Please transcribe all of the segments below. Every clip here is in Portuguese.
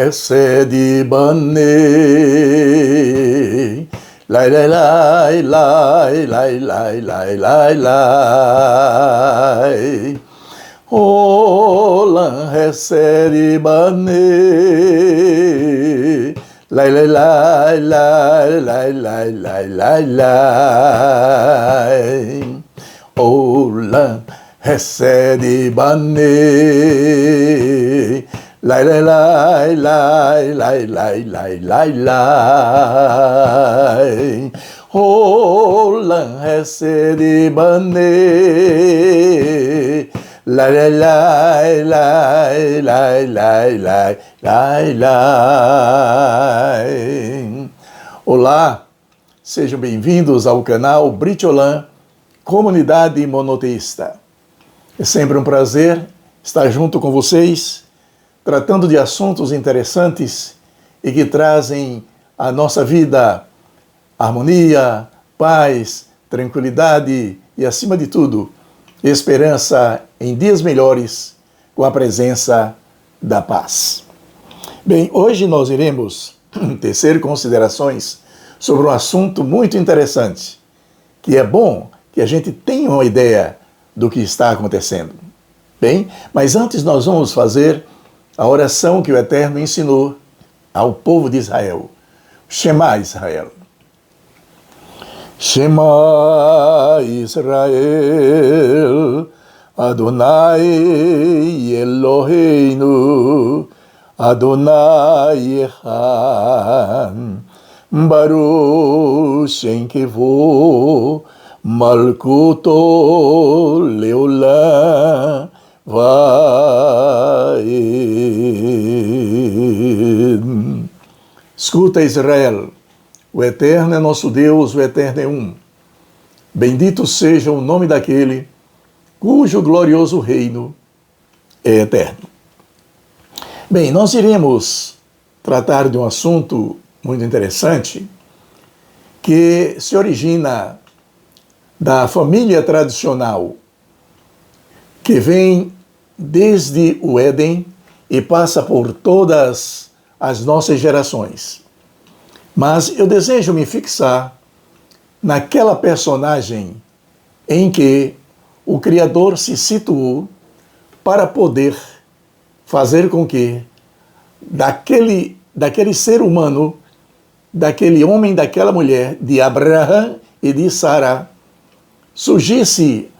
hesedi bani lai lai lai lai lai lai lai lai lai Olam hesedi bani lai lai lai lai lai lai lai lai lai Olam hesedi bani lai lai lai lai lai lai lai lai lai Olam hesedi bani lai lai lai lai lai lai lai lai lai. Olá, sejam bem-vindos ao canal Brit Olam, Comunidade Monoteísta. É sempre um prazer estar junto com vocês, tratando de assuntos interessantes e que trazem à nossa vida harmonia, paz, tranquilidade e, acima de tudo, esperança em dias melhores com a presença da paz. Bem, hoje nós iremos tecer considerações sobre um assunto muito interessante, que é bom que a gente tenha uma ideia do que está acontecendo. Bem, mas antes nós vamos fazer a oração que o Eterno ensinou ao povo de Israel. Shema Israel. Shema Israel, Adonai Eloheinu, Adonai Echad, Baruch Shem Kevod, Malkuto Leolam Vaed. Escuta, Israel, o Eterno é nosso Deus, o Eterno é um. Bendito seja o nome daquele cujo glorioso reino é eterno. Bem, nós iremos tratar de um assunto muito interessante que se origina da família tradicional que vem desde o Éden e passa por todas as nossas gerações. Mas eu desejo me fixar naquela personagem em que o Criador se situou para poder fazer com que daquele ser humano, daquele homem, daquela mulher, de Abraão e de Sara, surgisse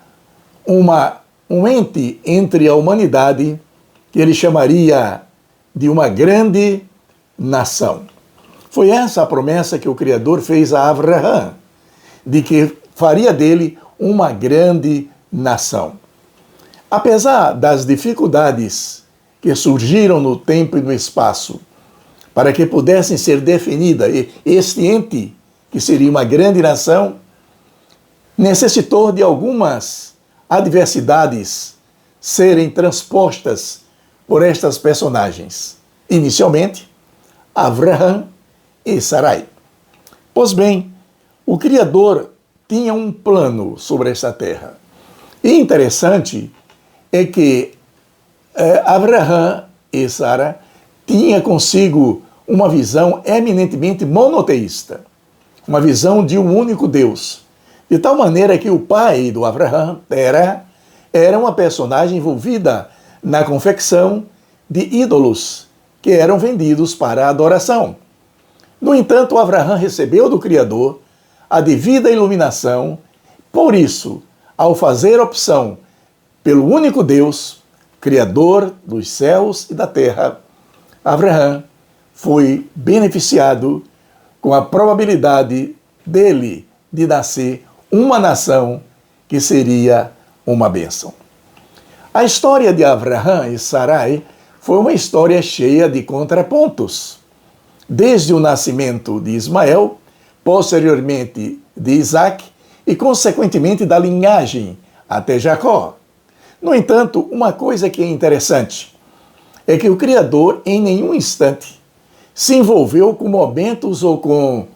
um ente entre a humanidade que ele chamaria de uma grande nação. Foi essa a promessa que o Criador fez a Abraão, de que faria dele uma grande nação. Apesar das dificuldades que surgiram no tempo e no espaço, para que pudessem ser definida este ente, que seria uma grande nação, necessitou de algumas adversidades serem transpostas por estas personagens. Inicialmente, Abraão e Sarai. Pois bem, o Criador tinha um plano sobre esta terra. E interessante é que Abraão e Sara tinham consigo uma visão eminentemente monoteísta, uma visão de um único Deus. De tal maneira que o pai do Abraão, Tera, era uma personagem envolvida na confecção de ídolos que eram vendidos para a adoração. No entanto, Abraão recebeu do Criador a devida iluminação. Por isso, ao fazer opção pelo único Deus, Criador dos céus e da terra, Abraão foi beneficiado com a probabilidade dele de nascer uma nação que seria uma bênção. A história de Abraão e Sarai foi uma história cheia de contrapontos. Desde o nascimento de Ismael, posteriormente de Isaac e, consequentemente, da linhagem até Jacó. No entanto, uma coisa que é interessante é que o Criador, em nenhum instante, se envolveu com momentos ou com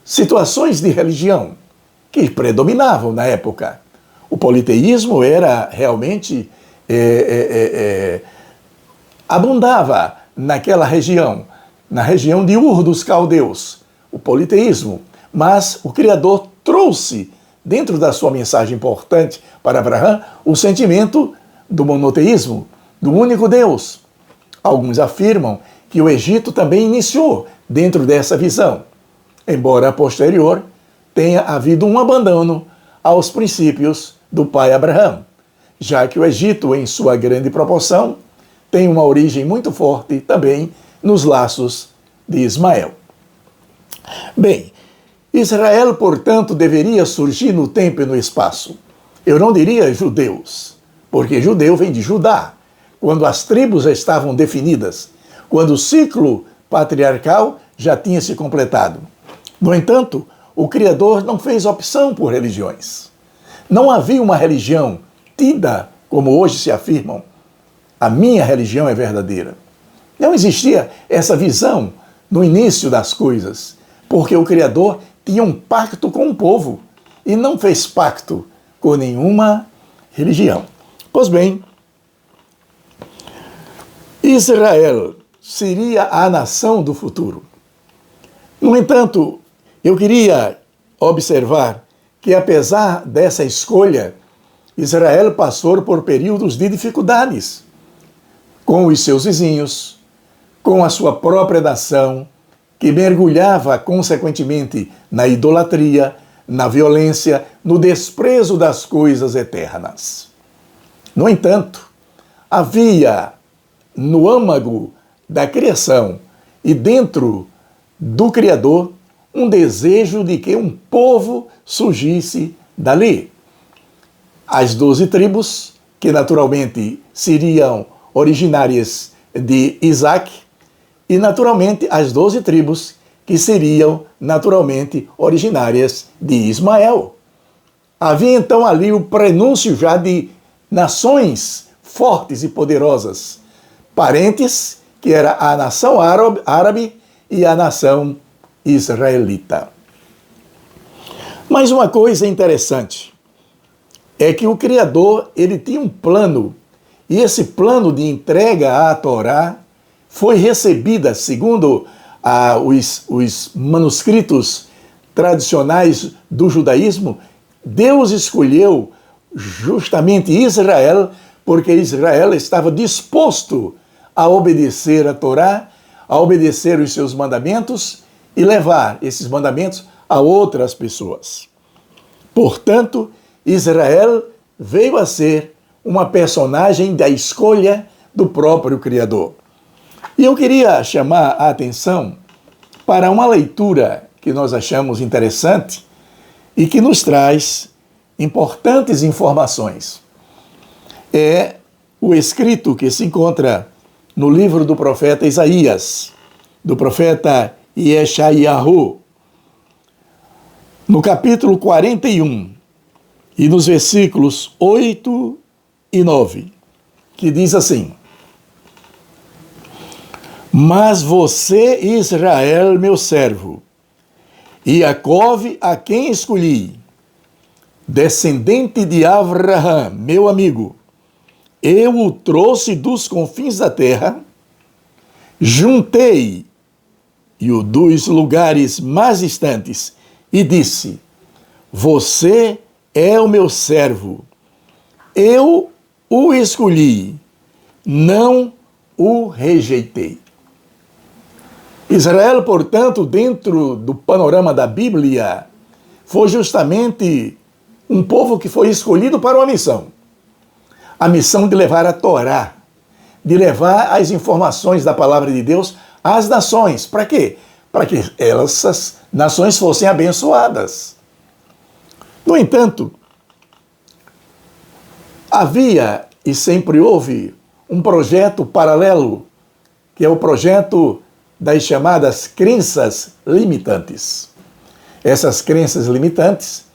situações de religião que predominavam na época. O politeísmo era realmente abundava naquela região, na região de Ur dos Caldeus, o politeísmo. Mas o Criador trouxe, dentro da sua mensagem importante para Abraão, o sentimento do monoteísmo, do único Deus. Alguns afirmam que o Egito também iniciou dentro dessa visão, embora a posterior tenha havido um abandono aos princípios do pai Abraão, já que o Egito, em sua grande proporção, tem uma origem muito forte também nos laços de Ismael. Bem, Israel, portanto, deveria surgir no tempo e no espaço. Eu não diria judeus, porque judeu vem de Judá, quando as tribos já estavam definidas, quando o ciclo patriarcal já tinha se completado. No entanto, o Criador não fez opção por religiões. Não havia uma religião tida, como hoje se afirmam, a minha religião é verdadeira. Não existia essa visão no início das coisas, porque o Criador tinha um pacto com o povo e não fez pacto com nenhuma religião. Pois bem, Israel seria a nação do futuro. No entanto, eu queria observar que, apesar dessa escolha, Israel passou por períodos de dificuldades com os seus vizinhos, com a sua própria nação, que mergulhava consequentemente na idolatria, na violência, no desprezo das coisas eternas. No entanto, havia no âmago da criação e dentro do Criador um desejo de que um povo surgisse dali. As 12 tribos, que naturalmente seriam originárias de Isaac, e naturalmente as 12 tribos, que seriam naturalmente originárias de Ismael. Havia então ali o prenúncio já de nações fortes e poderosas, parentes, que era a nação árabe e a nação israelita. Mas uma coisa interessante é que o Criador, ele tinha um plano, e esse plano de entrega à Torá foi recebida, segundo os manuscritos tradicionais do judaísmo. Deus escolheu justamente Israel, porque Israel estava disposto a obedecer a Torá, a obedecer os seus mandamentos e levar esses mandamentos a outras pessoas. Portanto, Israel veio a ser uma personagem da escolha do próprio Criador. E eu queria chamar a atenção para uma leitura que nós achamos interessante e que nos traz importantes informações. É o escrito que se encontra no livro do profeta Isaías, do profeta Yeshayahu, no capítulo 41, e nos versículos 8 e 9, que diz assim: Mas você, Israel, meu servo, e Jacove, a quem escolhi, descendente de Abraão, meu amigo, eu o trouxe dos confins da terra, juntei e o dos lugares mais distantes, e disse: Você é o meu servo, eu o escolhi, não o rejeitei. Israel, portanto, dentro do panorama da Bíblia, foi justamente um povo que foi escolhido para uma missão. A missão de levar a Torá, de levar as informações da palavra de Deus às nações. Para quê? Para que essas nações fossem abençoadas. No entanto, havia e sempre houve um projeto paralelo, que é o projeto das chamadas crenças limitantes. Essas crenças limitantes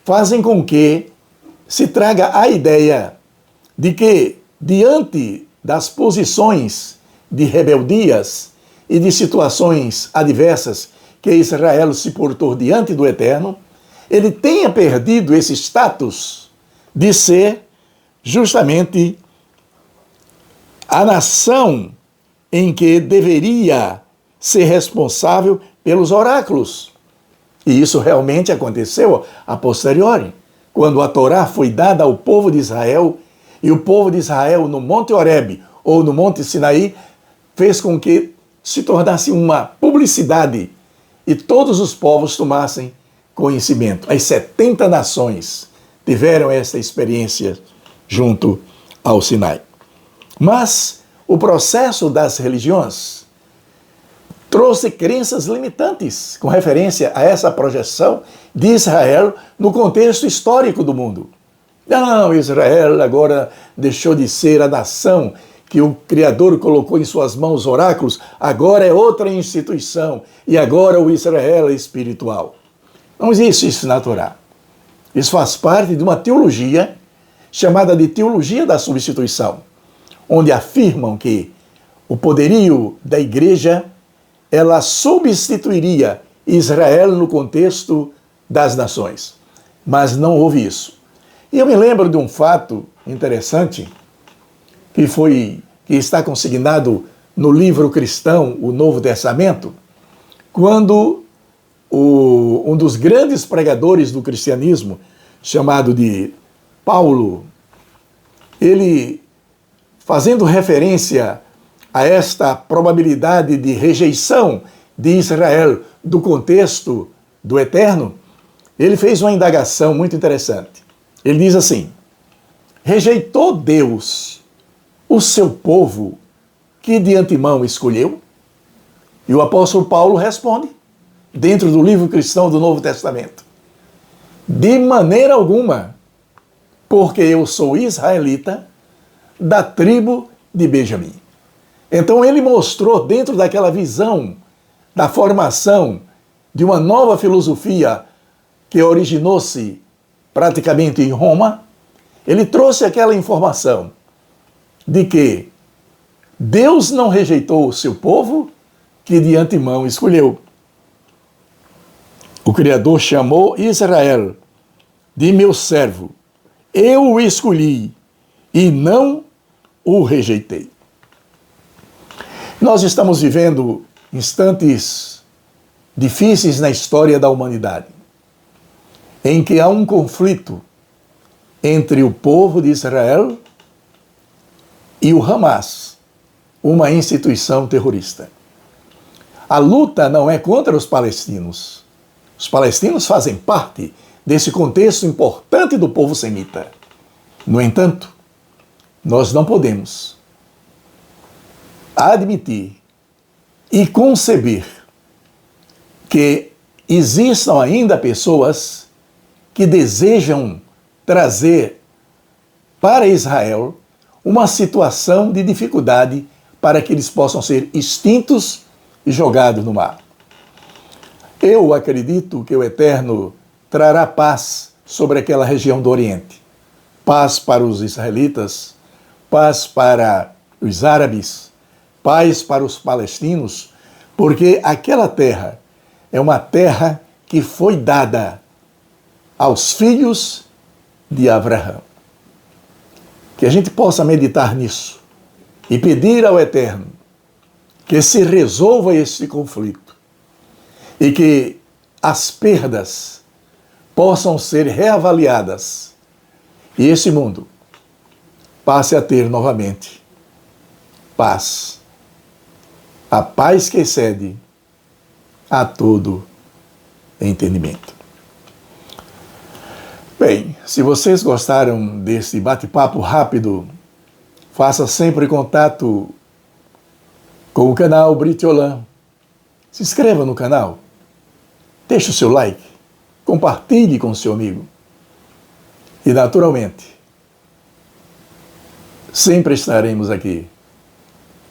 fazem com que se traga a ideia de que, diante das posições de rebeldias e de situações adversas que Israel se portou diante do Eterno, ele tenha perdido esse status de ser justamente a nação em que deveria ser responsável pelos oráculos. E isso realmente aconteceu a posteriori, quando a Torá foi dada ao povo de Israel, e o povo de Israel no Monte Horebe ou no Monte Sinaí fez com que se tornasse uma publicidade e todos os povos tomassem conhecimento. As 70 nações tiveram essa experiência junto ao Sinai. Mas o processo das religiões trouxe crenças limitantes com referência a essa projeção de Israel no contexto histórico do mundo. Não, Israel agora deixou de ser a nação que o Criador colocou em suas mãos oráculos, agora é outra instituição, e agora o Israel é espiritual. Não existe isso na Torá. Isso faz parte de uma teologia chamada de teologia da substituição, onde afirmam que o poderio da igreja ela substituiria Israel no contexto das nações. Mas não houve isso. E eu me lembro de um fato interessante que está consignado no livro cristão, o Novo Testamento, quando um dos grandes pregadores do cristianismo, chamado de Paulo, ele, fazendo referência a esta probabilidade de rejeição de Israel do contexto do eterno, ele fez uma indagação muito interessante. Ele diz assim: rejeitou Deus o seu povo que de antemão escolheu? E o apóstolo Paulo responde, dentro do livro cristão do Novo Testamento: de maneira alguma, porque eu sou israelita da tribo de Benjamim. Então ele mostrou, dentro daquela visão da formação de uma nova filosofia que originou-se praticamente em Roma, ele trouxe aquela informação de que Deus não rejeitou o seu povo que de antemão escolheu. O Criador chamou Israel de meu servo. Eu o escolhi e não o rejeitei. Nós estamos vivendo instantes difíceis na história da humanidade, em que há um conflito entre o povo de Israel e o Hamas, uma instituição terrorista. A luta não é contra os palestinos. Os palestinos fazem parte desse contexto importante do povo semita. No entanto, nós não podemos admitir e conceber que existam ainda pessoas que desejam trazer para Israel uma situação de dificuldade para que eles possam ser extintos e jogados no mar. Eu acredito que o Eterno trará paz sobre aquela região do Oriente. Paz para os israelitas, paz para os árabes, paz para os palestinos, porque aquela terra é uma terra que foi dada aos filhos de Abraão. Que a gente possa meditar nisso e pedir ao Eterno que se resolva este conflito e que as perdas possam ser reavaliadas e esse mundo passe a ter novamente paz. A paz que excede a todo entendimento. Bem, se vocês gostaram desse bate-papo rápido, faça sempre contato com o canal Britiolan. Se inscreva no canal, deixe o seu like, compartilhe com o seu amigo. E, naturalmente, sempre estaremos aqui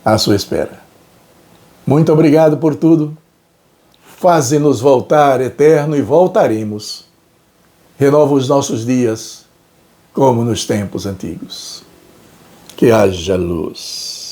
à sua espera. Muito obrigado por tudo. Faze-nos voltar, Eterno, e voltaremos. Renova os nossos dias, como nos tempos antigos. Que haja luz.